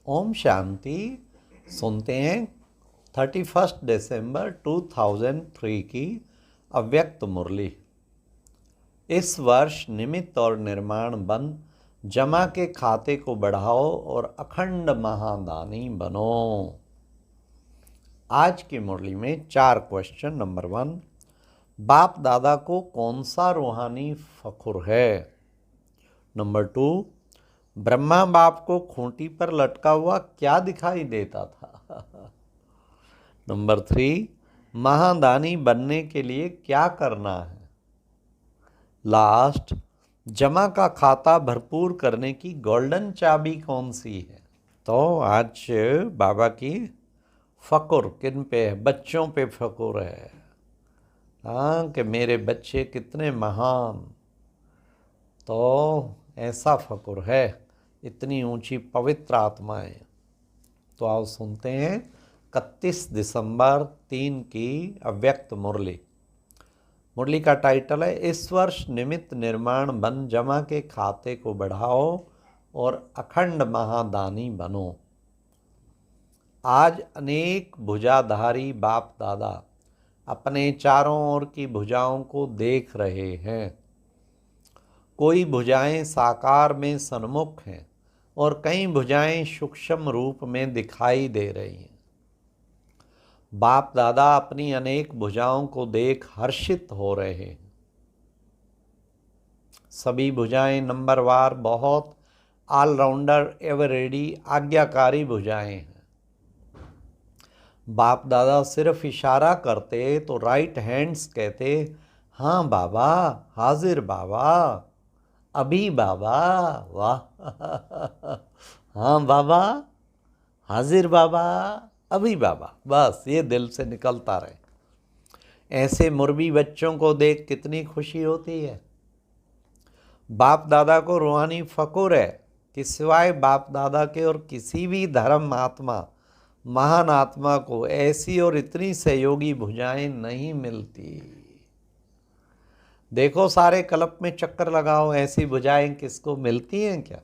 ओम शांति। सुनते हैं 31 दिसंबर 2003 की अव्यक्त मुरली। इस वर्ष निमित्त और निर्माण बन जमा के खाते को बढ़ाओ और अखंड महादानी बनो। आज की मुरली में 4 क्वेश्चन। नंबर 1, बाप दादा को कौन सा रूहानी फखुर है? नंबर 2, ब्रह्मा बाप को खूंटी पर लटका हुआ क्या दिखाई देता था? नंबर 3, महादानी बनने के लिए क्या करना है? लास्ट, जमा का खाता भरपूर करने की गोल्डन चाबी कौन सी है? तो आज बाबा की फकुर किन पे है? बच्चों पे फकुर है। हाँ, कि मेरे बच्चे कितने महान। तो ऐसा फकुर है, इतनी ऊंची पवित्र आत्माएं। तो आओ सुनते हैं 31 दिसंबर 3 की अव्यक्त मुरली। मुरली का टाइटल है, इस वर्ष निमित्त निर्माण बन जमा के खाते को बढ़ाओ और अखंड महादानी बनो। आज अनेक भुजाधारी बाप दादा अपने चारों ओर की भुजाओं को देख रहे हैं। कोई भुजाएं साकार में सन्मुख हैं और कई भुजाएं सूक्ष्म रूप में दिखाई दे रही हैं। बाप दादा अपनी अनेक भुजाओं को देख हर्षित हो रहे हैं। सभी भुजाएं नंबरवार बहुत ऑलराउंडर एवर रेडी आज्ञाकारी भुजाएं हैं। बाप दादा सिर्फ इशारा करते तो राइट हैंड्स कहते, हाँ बाबा, हाजिर बाबा, अभी बाबा, वाह। हाँ बाबा, हाजिर बाबा, अभी बाबा, बस ये दिल से निकलता रहे। ऐसे मुरबी बच्चों को देख कितनी खुशी होती है। बाप दादा को रूहानी फकुर है कि सिवाय बाप दादा के और किसी भी धर्म आत्मा, महान आत्मा को ऐसी और इतनी सहयोगी भुजाएं नहीं मिलती। देखो, सारे कल्प में चक्कर लगाओ, ऐसी भुजाएं किसको मिलती हैं क्या?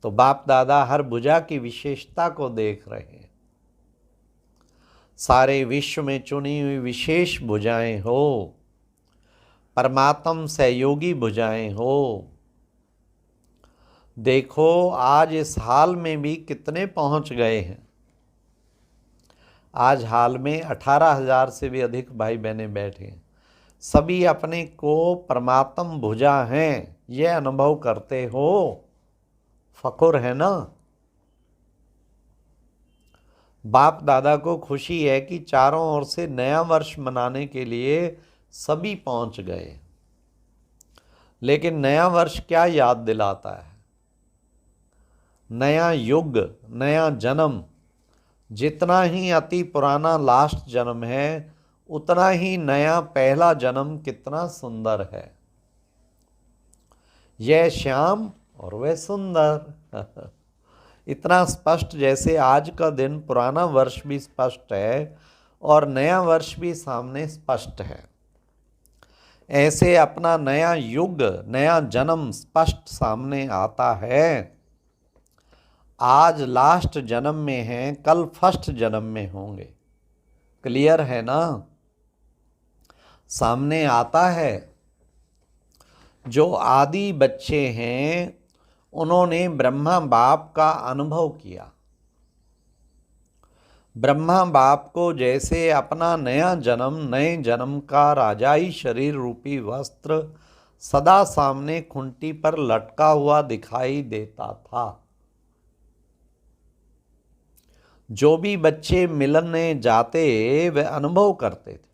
तो बाप दादा हर भुजा की विशेषता को देख रहे हैं। सारे विश्व में चुनी हुई विशेष भुजाएं हो, परमात्म सहयोगी भुजाएं हो। देखो, आज इस हाल में भी कितने पहुंच गए हैं। आज हाल में 18,000 से भी अधिक भाई बहने बैठे हैं। सभी अपने को परमात्म भुजा हैं, यह अनुभव करते हो। फकुर है ना? बाप दादा को खुशी है कि चारों ओर से नया वर्ष मनाने के लिए सभी पहुंच गए। लेकिन नया वर्ष क्या याद दिलाता है? नया युग, नया जन्म। जितना ही अति पुराना लास्ट जन्म है, उतना ही नया पहला जन्म कितना सुंदर है। यह श्याम और वह सुंदर। इतना स्पष्ट जैसे आज का दिन पुराना वर्ष भी स्पष्ट है और नया वर्ष भी सामने स्पष्ट है, ऐसे अपना नया युग, नया जन्म स्पष्ट सामने आता है। आज लास्ट जन्म में हैं, कल फर्स्ट जन्म में होंगे। क्लियर है ना? सामने आता है। जो आदि बच्चे हैं उन्होंने ब्रह्मा बाप का अनुभव किया। ब्रह्मा बाप को जैसे अपना नया जन्म, नए जन्म का राजाई शरीर रूपी वस्त्र सदा सामने खूंटी पर लटका हुआ दिखाई देता था। जो भी बच्चे मिलने जाते वे अनुभव करते थे।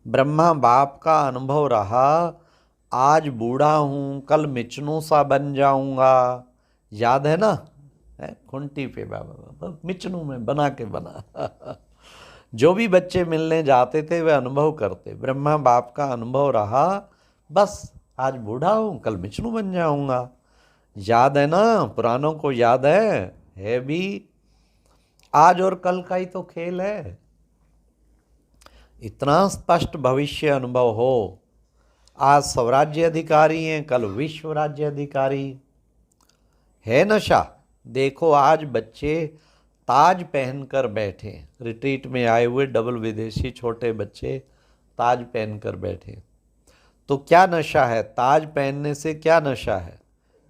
ब्रह्मा बाप का अनुभव रहा, आज बूढ़ा हूँ, कल मिचनू सा बन जाऊंगा। याद है ना? खूंटी पे बाबा मिचनू में बना के बना। जो भी बच्चे मिलने जाते थे वे अनुभव करते। ब्रह्मा बाप का अनुभव रहा, बस आज बूढ़ा हूँ, कल मिचनू बन जाऊंगा। याद है ना? पुरानों को याद है भी। आज और कल का ही तो खेल है। इतना स्पष्ट भविष्य अनुभव हो। आज स्वराज्य अधिकारी हैं, कल विश्व राज्य अधिकारी। है नशा। देखो आज बच्चे ताज पहनकर बैठे, रिट्रीट में आए हुए डबल विदेशी छोटे बच्चे ताज पहनकर बैठे। तो क्या नशा है? ताज पहनने से क्या नशा है?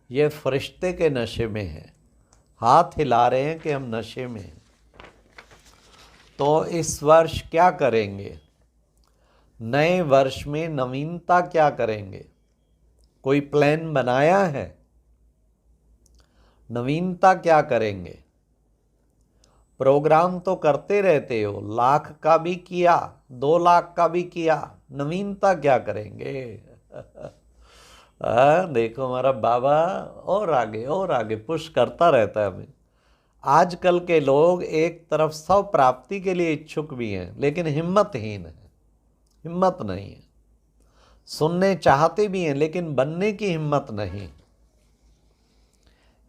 ये फरिश्ते के नशे में है, हाथ हिला रहे हैं कि हम नशे में हैं। तो इस वर्ष क्या करेंगे? नए वर्ष में नवीनता क्या करेंगे? कोई प्लान बनाया है? नवीनता क्या करेंगे? प्रोग्राम तो करते रहते हो, 1,00,000 का भी किया, 2,00,000 का भी किया, नवीनता क्या करेंगे? देखो हमारा बाबा और आगे पुश करता रहता है हमें। आजकल के लोग एक तरफ सब प्राप्ति के लिए इच्छुक भी हैं, लेकिन हिम्मतहीन है, हिम्मत नहीं है। सुनने चाहते भी हैं, लेकिन बनने की हिम्मत नहीं।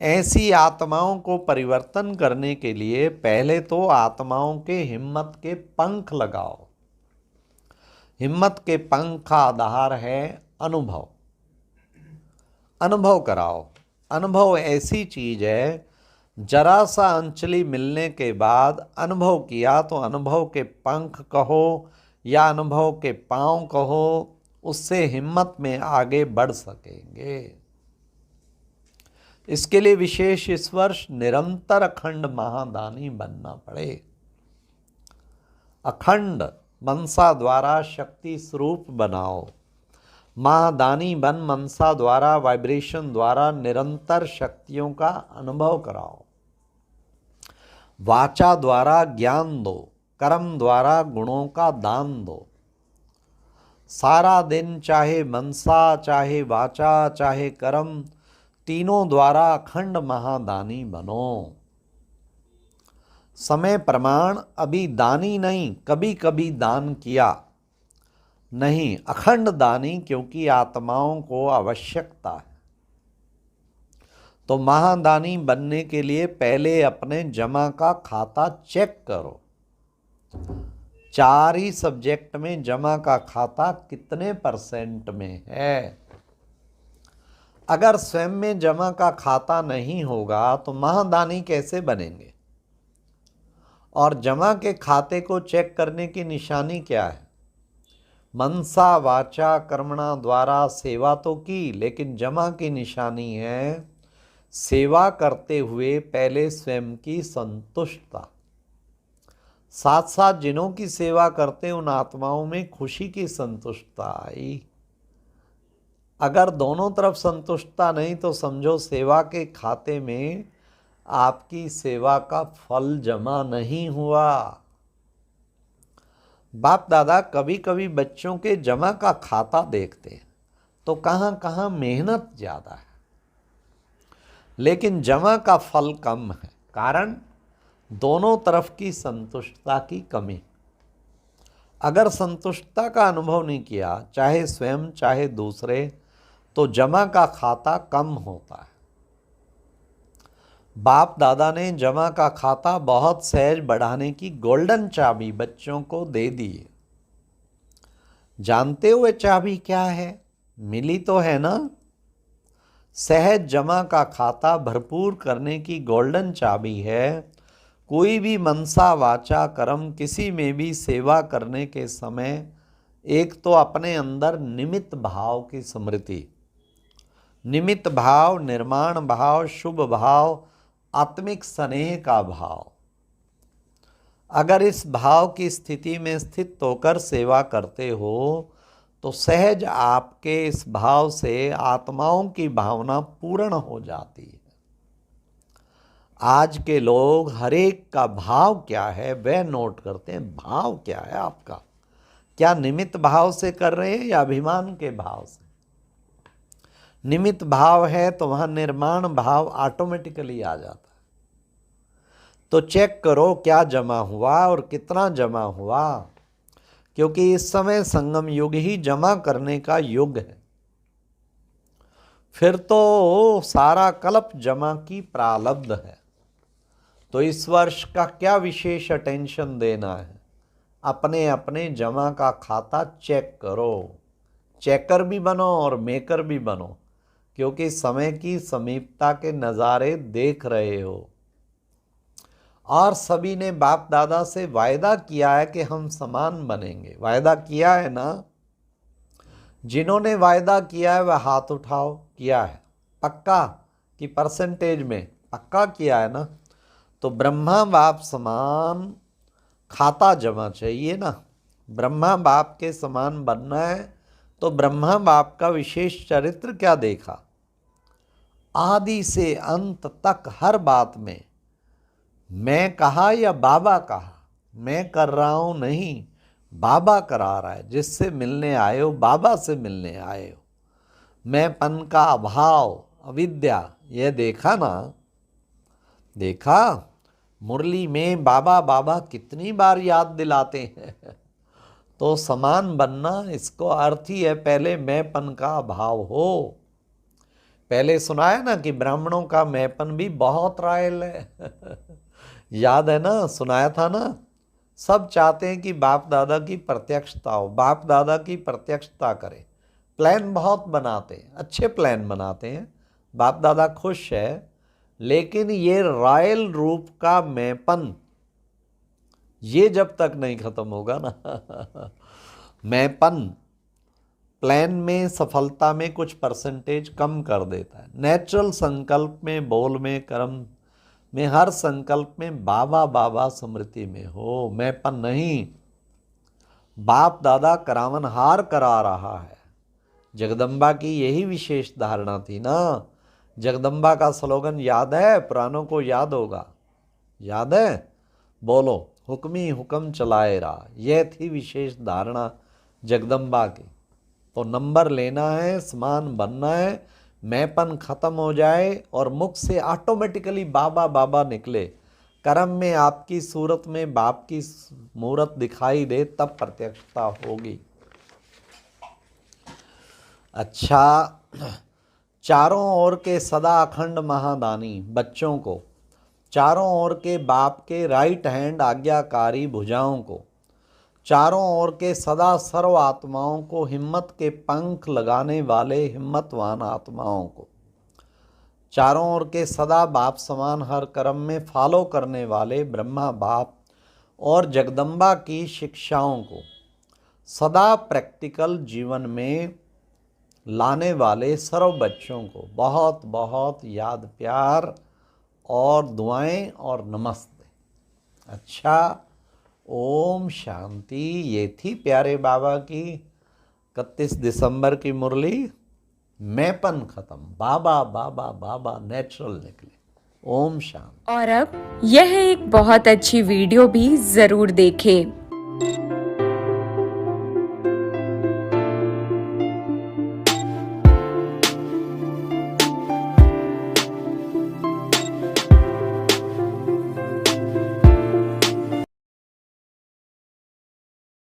ऐसी आत्माओं को परिवर्तन करने के लिए पहले तो आत्माओं के हिम्मत के पंख लगाओ। हिम्मत के पंख का आधार है अनुभव। अनुभव कराओ। अनुभव ऐसी चीज है, जरा सा अंचली मिलने के बाद अनुभव किया तो अनुभव के पंख कहो या अनुभव के पांव कहो, उससे हिम्मत में आगे बढ़ सकेंगे। इसके लिए विशेष इस वर्ष निरंतर अखंड महादानी बनना पड़े। अखंड मनसा द्वारा शक्ति स्वरूप बनाओ। महादानी बन मनसा द्वारा, वाइब्रेशन द्वारा निरंतर शक्तियों का अनुभव कराओ। वाचा द्वारा ज्ञान दो, कर्म द्वारा गुणों का दान दो। सारा दिन चाहे मनसा, चाहे वाचा, चाहे कर्म, तीनों द्वारा अखंड महादानी बनो। समय प्रमाण अभी दानी नहीं, कभी कभी दान किया नहीं, अखंड दानी, क्योंकि आत्माओं को आवश्यकता है। तो महादानी बनने के लिए पहले अपने जमा का खाता चेक करो। 4 ही सब्जेक्ट में जमा का खाता कितने % में है। अगर स्वयं में जमा का खाता नहीं होगा तो महादानी कैसे बनेंगे? और जमा के खाते को चेक करने की निशानी क्या है? मनसा वाचा कर्मणा द्वारा सेवा तो की, लेकिन जमा की निशानी है सेवा करते हुए पहले स्वयं की संतुष्टता। साथ साथ जिन्हों की सेवा करते उन आत्माओं में खुशी की संतुष्टता आई। अगर दोनों तरफ संतुष्टता नहीं तो समझो सेवा के खाते में आपकी सेवा का फल जमा नहीं हुआ। बाप दादा कभी कभी बच्चों के जमा का खाता देखते हैं तो कहाँ कहाँ मेहनत ज़्यादा है, लेकिन जमा का फल कम है। कारण दोनों तरफ की संतुष्टता की कमी। अगर संतुष्टता का अनुभव नहीं किया, चाहे स्वयं चाहे दूसरे, तो जमा का खाता कम होता है। बाप दादा ने जमा का खाता बहुत सहज बढ़ाने की गोल्डन चाबी बच्चों को दे दी है। जानते हो ये चाबी क्या है? मिली तो है ना? सहज जमा का खाता भरपूर करने की गोल्डन चाबी है। कोई भी मनसा वाचा कर्म किसी में भी सेवा करने के समय एक तो अपने अंदर निमित्त भाव की स्मृति, निमित्त भाव, निर्माण भाव, शुभ भाव, आत्मिक स्नेह का भाव। अगर इस भाव की स्थिति में स्थित होकर सेवा करते हो तो सहज आपके इस भाव से आत्माओं की भावना पूर्ण हो जाती है। आज के लोग हर एक का भाव क्या है वह नोट करते हैं। भाव क्या है आपका? क्या निमित्त भाव से कर रहे हैं या अभिमान के भाव से? निमित्त भाव है तो वहाँ निर्माण भाव ऑटोमेटिकली आ जाता है। तो चेक करो क्या जमा हुआ और कितना जमा हुआ, क्योंकि इस समय संगम युग ही जमा करने का युग है। फिर तो सारा कल्प जमा की प्रारब्ध है। तो इस वर्ष का क्या विशेष अटेंशन देना है? अपने अपने जमा का खाता चेक करो। चेकर भी बनो और मेकर भी बनो, क्योंकि समय की समीपता के नज़ारे देख रहे हो। और सभी ने बाप दादा से वायदा किया है कि हम समान बनेंगे। वायदा किया है ना? जिन्होंने वायदा किया है वह हाथ उठाओ। किया है पक्का कि परसेंटेज में? पक्का किया है ना? तो ब्रह्मा बाप समान खाता जमा चाहिए ना। ब्रह्मा बाप के समान बनना है तो ब्रह्मा बाप का विशेष चरित्र क्या देखा? आदि से अंत तक हर बात में मैं कहा या बाबा कहा, मैं कर रहा हूं नहीं, बाबा करा रहा है। जिससे मिलने आए हो बाबा से मिलने आए हो। मैंपन का अभाव, अविद्या, यह देखा ना? देखा? मुरली में बाबा बाबा कितनी बार याद दिलाते हैं। तो समान बनना, इसको अर्थ ही है पहले मैंपन का अभाव हो। पहले सुनाया ना कि ब्राह्मणों का मैंपन भी बहुत रायल है। याद है ना? सुनाया था ना? सब चाहते हैं कि बाप दादा की प्रत्यक्षता हो, बाप दादा की प्रत्यक्षता करें। प्लान बहुत बनाते हैं, अच्छे प्लान बनाते हैं, बाप दादा खुश है। लेकिन ये रॉयल रूप का मैंपन, ये जब तक नहीं खत्म होगा ना। मैंपन प्लान में, सफलता में कुछ परसेंटेज कम कर देता है। नेचुरल संकल्प में, बोल में, कर्म में, हर संकल्प में बाबा बाबा स्मृति में हो, मैंपन नहीं। बाप दादा करावनहार करा रहा है। जगदम्बा की यही विशेष धारणा थी ना। जगदम्बा का स्लोगन याद है? पुरानों को याद होगा। याद है? बोलो, हुक्मी हुक्म चलाए रहा। यह थी विशेष धारणा जगदम्बा की। तो नंबर लेना है, समान बनना है, मैंपन खत्म हो जाए और मुख से ऑटोमेटिकली बाबा बाबा निकले। कर्म में आपकी सूरत में बाप की मूरत दिखाई दे, तब प्रत्यक्षता होगी। अच्छा, चारों ओर के सदा अखंड महादानी बच्चों को, चारों ओर के बाप के राइट हैंड आज्ञाकारी भुजाओं को, चारों ओर के सदा सर्व आत्माओं को, हिम्मत के पंख लगाने वाले हिम्मतवान आत्माओं को, चारों ओर के सदा बाप समान हर कर्म में फॉलो करने वाले ब्रह्मा बाप और जगदम्बा की शिक्षाओं को, सदा प्रैक्टिकल जीवन में लाने वाले सर्व बच्चों को बहुत बहुत याद, प्यार और दुआएं और नमस्ते। अच्छा, ओम शांति। ये थी प्यारे बाबा की 31 दिसंबर की मुरली। मैंपन खत्म, बाबा बाबा बाबा नेचुरल निकले। ओम शांति। और अब यह एक बहुत अच्छी वीडियो भी जरूर देखें।